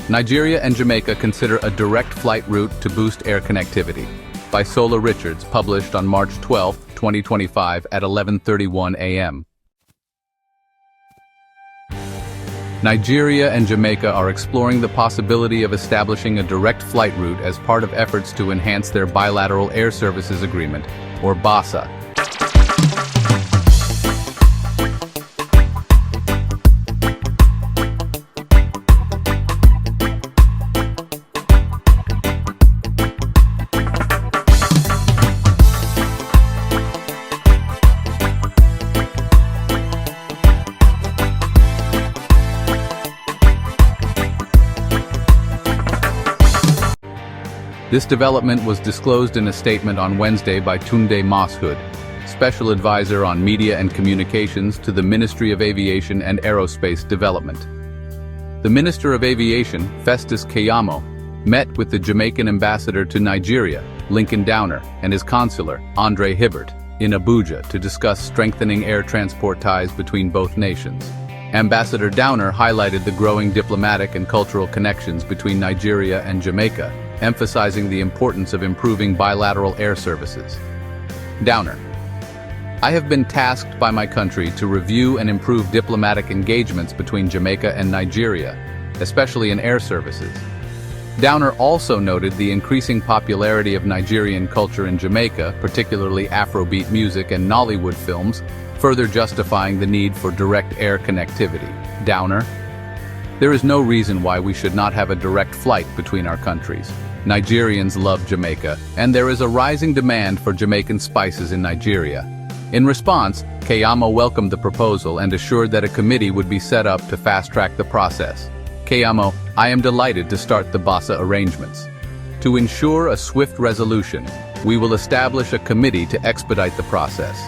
Nigeria and Jamaica consider a direct flight route to boost air connectivity. By Sola Richards, published on March 12, 2025 at 11:31 a.m. Nigeria and Jamaica are exploring the possibility of establishing a direct flight route as part of efforts to enhance their Bilateral Air Services Agreement, or BASA. This development was disclosed in a statement on Wednesday by Tunde Moshood, Special Advisor on Media and Communications to the Ministry of Aviation and Aerospace Development. The Minister of Aviation, Festus Keyamo, met with the Jamaican Ambassador to Nigeria, Lincoln Downer, and his Consular, Hibbert, in Abuja to discuss strengthening air transport ties between both nations. Ambassador Downer highlighted the growing diplomatic and cultural connections between Nigeria and Jamaica, emphasizing the importance of improving bilateral air services. Downer: I have been tasked by my country to review and improve diplomatic engagements between Jamaica and Nigeria, especially in air services. Downer also noted the increasing popularity of Nigerian culture in Jamaica, particularly Afrobeat music and Nollywood films, further justifying the need for direct air connectivity. Downer: there is no reason why we should not have a direct flight between our countries. Nigerians love Jamaica, and there is a rising demand for Jamaican spices in Nigeria. In response, Keyamo welcomed the proposal and assured that a committee would be set up to fast-track the process. Keyamo: I am delighted to start the BASA arrangements. To ensure a swift resolution, we will establish a committee to expedite the process,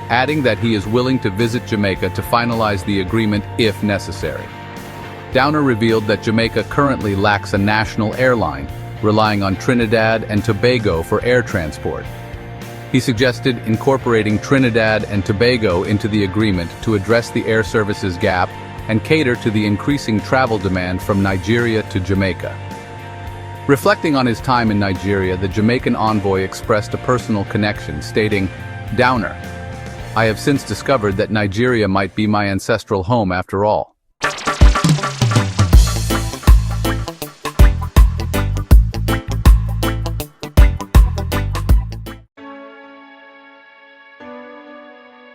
adding that he is willing to visit Jamaica to finalize the agreement if necessary. Downer revealed that Jamaica currently lacks a national airline, relying on Trinidad and Tobago for air transport. He suggested incorporating Trinidad and Tobago into the agreement to address the air services gap and cater to the increasing travel demand from Nigeria to Jamaica. Reflecting on his time in Nigeria, the Jamaican envoy expressed a personal connection, stating, Downer: I have since discovered that Nigeria might be my ancestral home after all.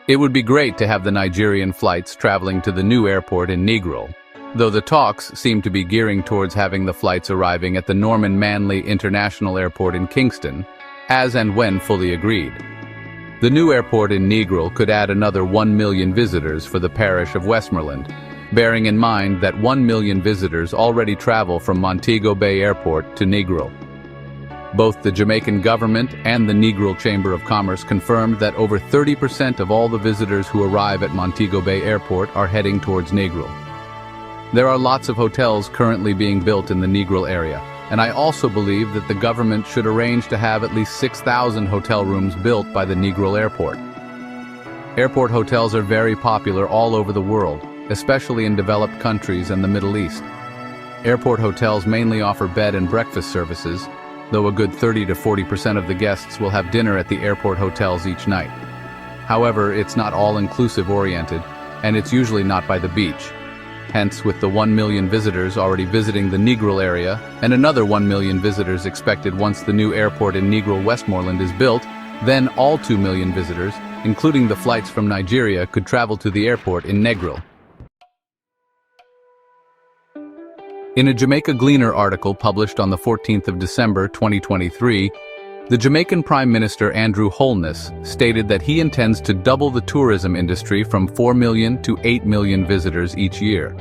It would be great to have the Nigerian flights traveling to the new airport in Negril, though the talks seem to be gearing towards having the flights arriving at the Norman Manley International Airport in Kingston, as and when fully agreed. The new airport in Negril could add another 1 million visitors for the parish of Westmoreland, bearing in mind that 1 million visitors already travel from Montego Bay Airport to Negril. Both the Jamaican government and the Negril Chamber of Commerce confirmed that over 30% of all the visitors who arrive at Montego Bay Airport are heading towards Negril. There are lots of hotels currently being built in the Negril area, and I also believe that the government should arrange to have at least 6,000 hotel rooms built by the Negril Airport. Airport hotels are very popular all over the world, especially in developed countries and the Middle East. Airport hotels mainly offer bed and breakfast services, though a good 30 to 40% of the guests will have dinner at the airport hotels each night. However, it's not all-inclusive oriented, and it's usually not by the beach. Hence, with the 1 million visitors already visiting the Negril area, and another 1 million visitors expected once the new airport in Negril Westmoreland is built, then all 2 million visitors, including the flights from Nigeria, could travel to the airport in Negril. In a Jamaica Gleaner article published on the 14th of December 2023, the Jamaican Prime Minister Andrew Holness stated that he intends to double the tourism industry from 4 million to 8 million visitors each year.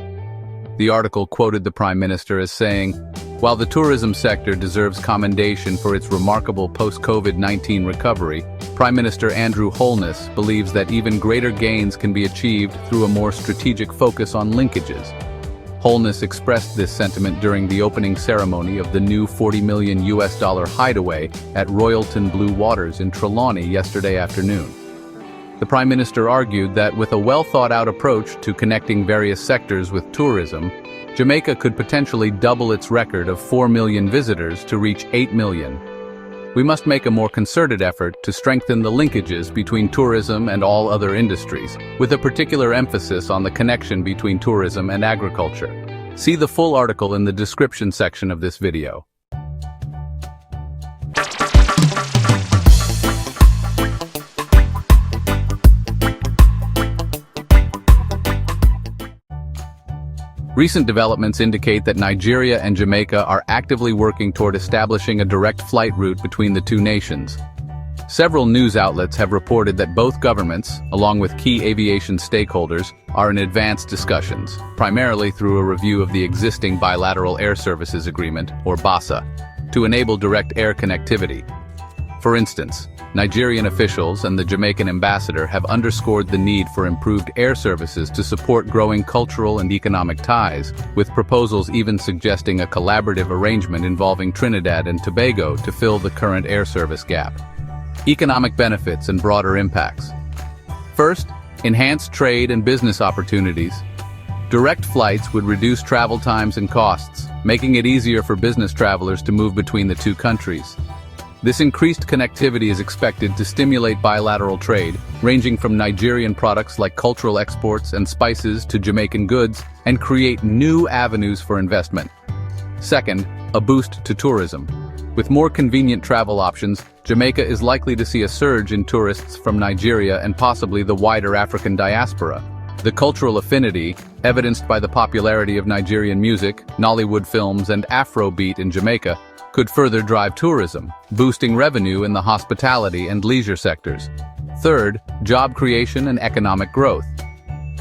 The article quoted the Prime Minister as saying, "While the tourism sector deserves commendation for its remarkable post-COVID-19 recovery, Prime Minister Andrew Holness believes that even greater gains can be achieved through a more strategic focus on linkages." Holness expressed this sentiment during the opening ceremony of the new $40 million hideaway at Royalton Blue Waters in Trelawney yesterday afternoon. The Prime Minister argued that with a well-thought-out approach to connecting various sectors with tourism, Jamaica could potentially double its record of 4 million visitors to reach 8 million. We must make a more concerted effort to strengthen the linkages between tourism and all other industries, with a particular emphasis on the connection between tourism and agriculture. See the full article in the description section of this video. Recent developments indicate that Nigeria and Jamaica are actively working toward establishing a direct flight route between the two nations. Several news outlets have reported that both governments, along with key aviation stakeholders, are in advanced discussions, primarily through a review of the existing Bilateral Air Services Agreement, or BASA, to enable direct air connectivity. For instance, Nigerian officials and the Jamaican Ambassador have underscored the need for improved air services to support growing cultural and economic ties, with proposals even suggesting a collaborative arrangement involving Trinidad and Tobago to fill the current air service gap. Economic benefits and broader impacts. First, enhanced trade and business opportunities. Direct flights would reduce travel times and costs, making it easier for business travelers to move between the two countries. This increased connectivity is expected to stimulate bilateral trade, ranging from Nigerian products like cultural exports and spices to Jamaican goods, and create new avenues for investment. Second, a boost to tourism. With more convenient travel options, Jamaica is likely to see a surge in tourists from Nigeria and possibly the wider African diaspora. The cultural affinity, evidenced by the popularity of Nigerian music, Nollywood films, and Afrobeat in Jamaica, could further drive tourism, boosting revenue in the hospitality and leisure sectors. Third, job creation and economic growth.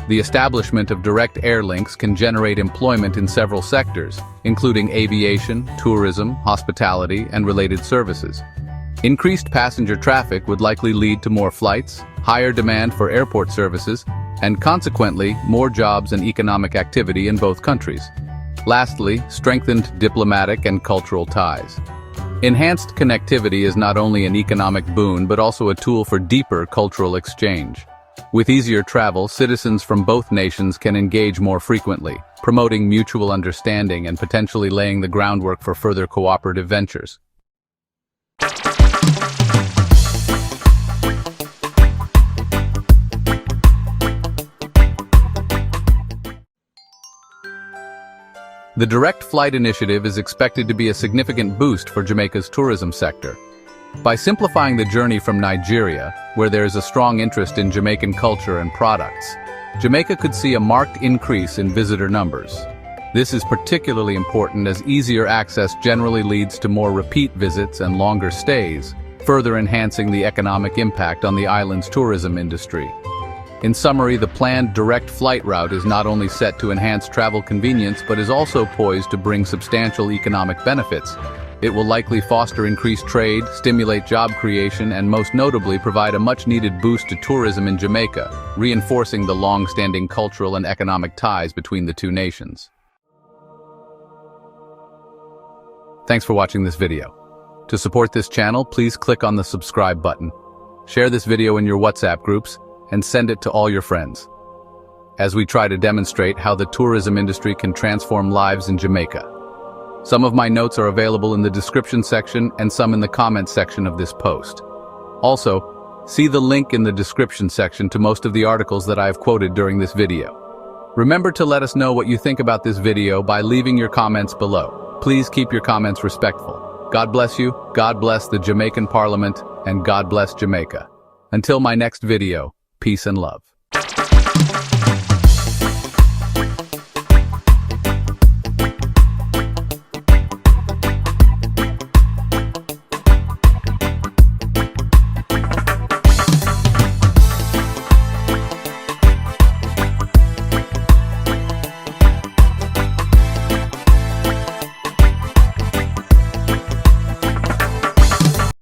The establishment of direct air links can generate employment in several sectors, including aviation, tourism, hospitality, and related services. Increased passenger traffic would likely lead to more flights, higher demand for airport services, and consequently, more jobs and economic activity in both countries. Lastly, strengthened diplomatic and cultural ties. Enhanced connectivity is not only an economic boon but also a tool for deeper cultural exchange. With easier travel, citizens from both nations can engage more frequently, promoting mutual understanding and potentially laying the groundwork for further cooperative ventures. The direct flight initiative is expected to be a significant boost for Jamaica's tourism sector. By simplifying the journey from Nigeria, where there is a strong interest in Jamaican culture and products, Jamaica could see a marked increase in visitor numbers. This is particularly important as easier access generally leads to more repeat visits and longer stays, further enhancing the economic impact on the island's tourism industry. In summary, the planned direct flight route is not only set to enhance travel convenience but is also poised to bring substantial economic benefits. It will likely foster increased trade, stimulate job creation, and most notably provide a much-needed boost to tourism in Jamaica, reinforcing the long-standing cultural and economic ties between the two nations. Thanks for watching this video. To support this channel, please click on the subscribe button. Share this video in your WhatsApp groups and send it to all your friends, as we try to demonstrate how the tourism industry can transform lives in Jamaica. Some of my notes are available in the description section and some in the comments section of this post. Also, see the link in the description section to most of the articles that I have quoted during this video. Remember to let us know what you think about this video by leaving your comments below. Please keep your comments respectful. God bless you, God bless the Jamaican Parliament, and God bless Jamaica. Until my next video, peace and love.